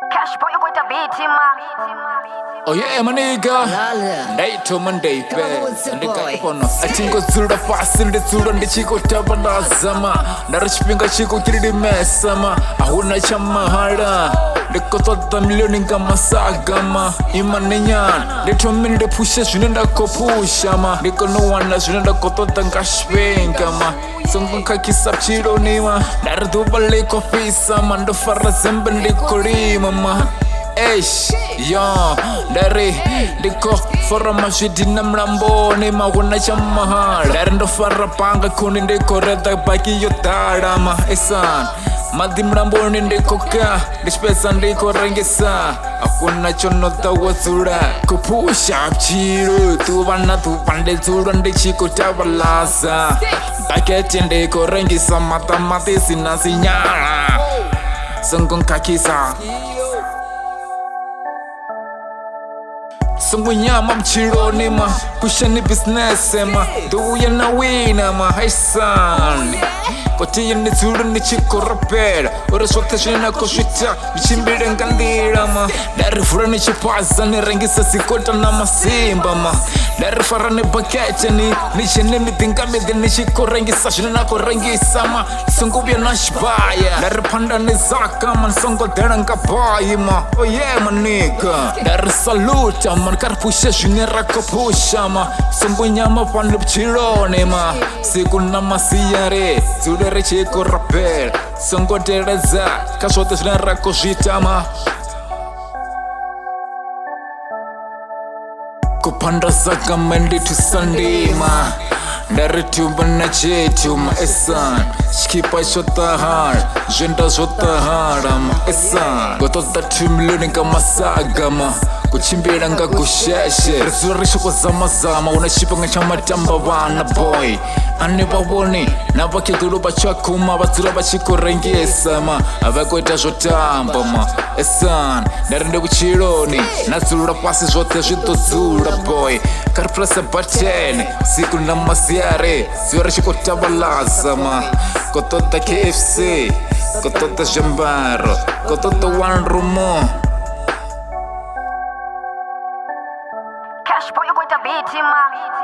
Cash boy, you going to beat him, man. Oh yeah, my nigga. Day to Monday, I think it's through the past in the children, the chico tabana zama. The rich finger chico kiri mess sama. I wanna chama harder. The kotota million in Kamasagama. Imanyan. They told me the pushes in the kopushama. They no one as in the kotota kashping kama. Some kaki sapchiro nima. That do ballet coffee some and the farazemben de Korima. Eish, yo, dari diko fora masjidi namlambo ni mawana chamaha. Dari ndo fara panga kunin de koreta baki yotara ma esan. Madim rambo ni de koka, dispesan de korengesa. Aku na chono tawa sura, kupusha chiro. Tu wana tu pande suran de chiko chavalasa. Paketin de korengesa mata mati sinasinyara. Sengkong kaki sa. Sungguhnya mam ciro ni ma, pushan ni business ma, do ya na wina ma, hai san. Koti yang ni turun ni ciko rapper, ora swata jena ko shita, bichimbira ngandira ma. Dari fura ni chipaza ni rengi sasikota na masimba ma. Dari fara ni bakete ni chene mi tinga mi ni chiko rengi sashina ko rengi sama. Sungu bia na shbaya, dari panda ni zaka man sungu derang kapai ma. Oh yeah ma nigga, dari salute man kar pusha junera ko pusha ma. Sungu nyama pandup chiro ni ma. Sikuna masiyare, sudere chiko rapper. Sungu dereza, kashote junera ko shitama. Kupanda zaga Monday to Sunday ma. Dari tuba na chetu ma esan. Skipa shota hard, jenda shota hard ma esan. Gotota 2 million kama saga ma. Kuchimbira nga kusheshe resurrisho kwa zama unashipa nga chama tamba wana boy. Ane baboni na bakiduru bachakuma batura bachikorengesa ma. Abakweta jotamba ma esan. Darinde kuchironi nazura pasi zote zitozura boy. Karpresa batene siku na masiare ziwarisho kwa tabalaza ma. Kotota KFC, kotota jambaro, kotota one rumo. Cash boy, you going to beat him, man.